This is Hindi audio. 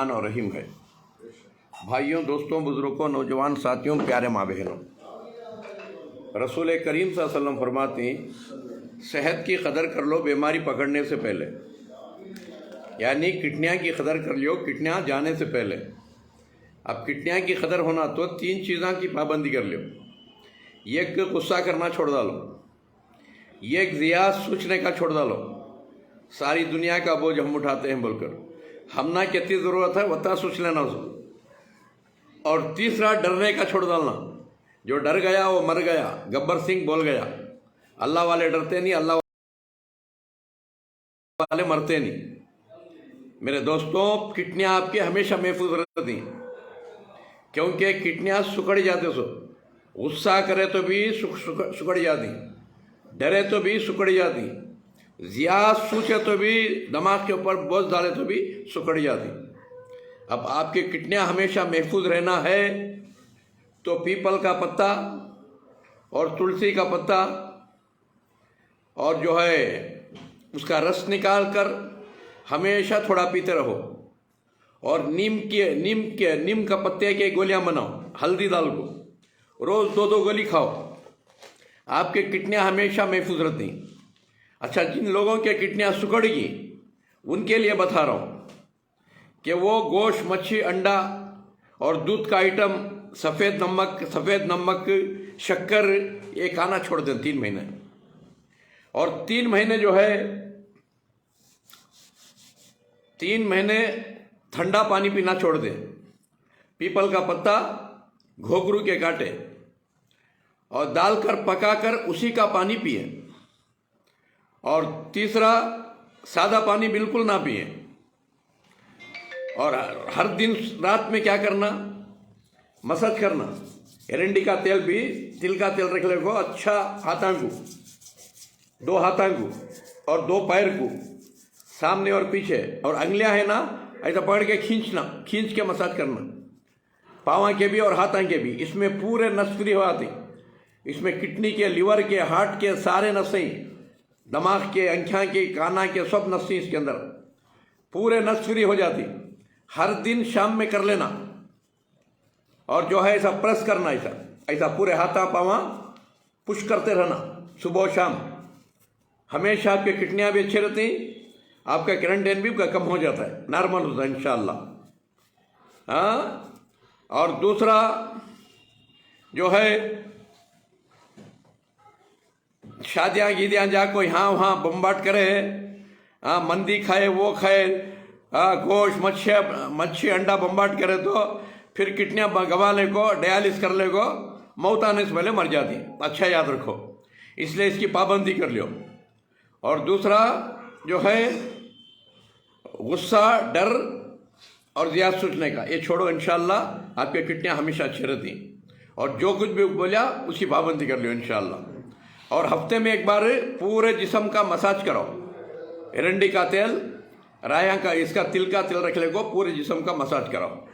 और रहीम है। भाइयों, दोस्तों, बुजुर्गों, नौजवान साथियों, प्यारे माँ बहनों, रसूल करीम सल्लल्लाहु अलैहि वसल्लम फरमाते हैं, सेहत की कदर कर लो बीमारी पकड़ने से पहले, यानी किडनियाँ की कदर कर लो किडनियाँ जाने से पहले। अब किडनियाँ की कदर होना तो 3 चीज़ों की पाबंदी कर लो। एक गुस्सा करना छोड़ डालो, एक रियाज सोचने का छोड़ डालो, सारी दुनिया का बोझ हम उठाते हैं बोलकर, हम ना कितनी ज़रूरत है वता सोच लेना उसको। और तीसरा डरने का छोड़ डालना, जो डर गया वो मर गया, गब्बर सिंह बोल गया, अल्लाह वाले डरते नहीं, अल्लाह वाले मरते नहीं। मेरे दोस्तों, किडनियाँ आपकी हमेशा महफूज रहती हैं, क्योंकि किडनियाँ सुकड़ जाते सो, गुस्सा करे तो भी सुकड़ जाती, डरे तो भी सुकड़ जाती, ज़ियाद सोचे तो भी, दिमाग के ऊपर बोझ डाले तो भी सुकड़ जाती। अब आपकी किडनियाँ हमेशा महफूज रहना है तो पीपल का पत्ता और तुलसी का पत्ता और जो है उसका रस निकाल कर हमेशा थोड़ा पीते रहो। और नीम का पत्ते के गोलियां बनाओ, हल्दी डाल को रोज़ 2-2 गोली खाओ, आपके किडनियाँ हमेशा महफूज रहती। अच्छा, जिन लोगों के किडनियाँ सुकड़ गई उनके लिए बता रहा हूँ कि वो गोश्त, मच्छी, अंडा और दूध का आइटम, सफ़ेद नमक, शक्कर, ये खाना छोड़ दें 3 महीने। और 3 महीने जो है 3 महीने ठंडा पानी पीना छोड़ दें, पीपल का पत्ता, घोंघरू के कांटे और डालकर पकाकर उसी का पानी पिए। और तीसरा, सादा पानी बिल्कुल ना पिए। और हर दिन रात में क्या करना, मसाज करना। एरंडी का तेल भी, तिल का तेल रख ले को अच्छा, हाथां को 2 हाथां को और 2 पैर को, सामने और पीछे, और अंगलियां है ना ऐसा पकड़ के खींच के मसाज करना, पाँव के भी और हाथां के भी। इसमें पूरे नस फ्री हो आती, इसमें किडनी के, लिवर के, हार्ट के सारे नसें, दिमाग के, आँखें के, काना के, सब नसें इसके अंदर पूरे नस फ्री हो जाती। हर दिन शाम में कर लेना। और जो है ऐसा प्रेस करना, ऐसा पूरे हाथा पाँव पुश करते रहना सुबह शाम। हमेशा आपके किडनियाँ भी अच्छी रहती, आपका क्वारंटाइन भी कम हो जाता है, नॉर्मल होता है इंशाअल्लाह। हाँ, और दूसरा जो है शादियाँ गीदियाँ जा कोई हाँ वहाँ बम्बाट करे, हाँ मंदी खाए, वो खाए, गोश्त, मच्छी अंडा बम्बाट करे तो फिर किडनियाँ गवा ले को, डायलिस कर ले को, मौत आने से पहले मर जाती। अच्छा याद रखो, इसलिए इसकी पाबंदी कर लो। और दूसरा जो है गुस्सा, डर और ज़्यादा सोचने का, ये छोड़ो, इंशाअल्लाह आपके किडनियाँ हमेशा अच्छी रहती। और जो कुछ भी बोला उसकी पाबंदी कर लो इंशाअल्लाह। और हफ्ते में एक बार पूरे जिस्म का मसाज करो, एरंडी का तेल, राया का, इसका तिल का तेल रख ले को पूरे जिस्म का मसाज कराओ।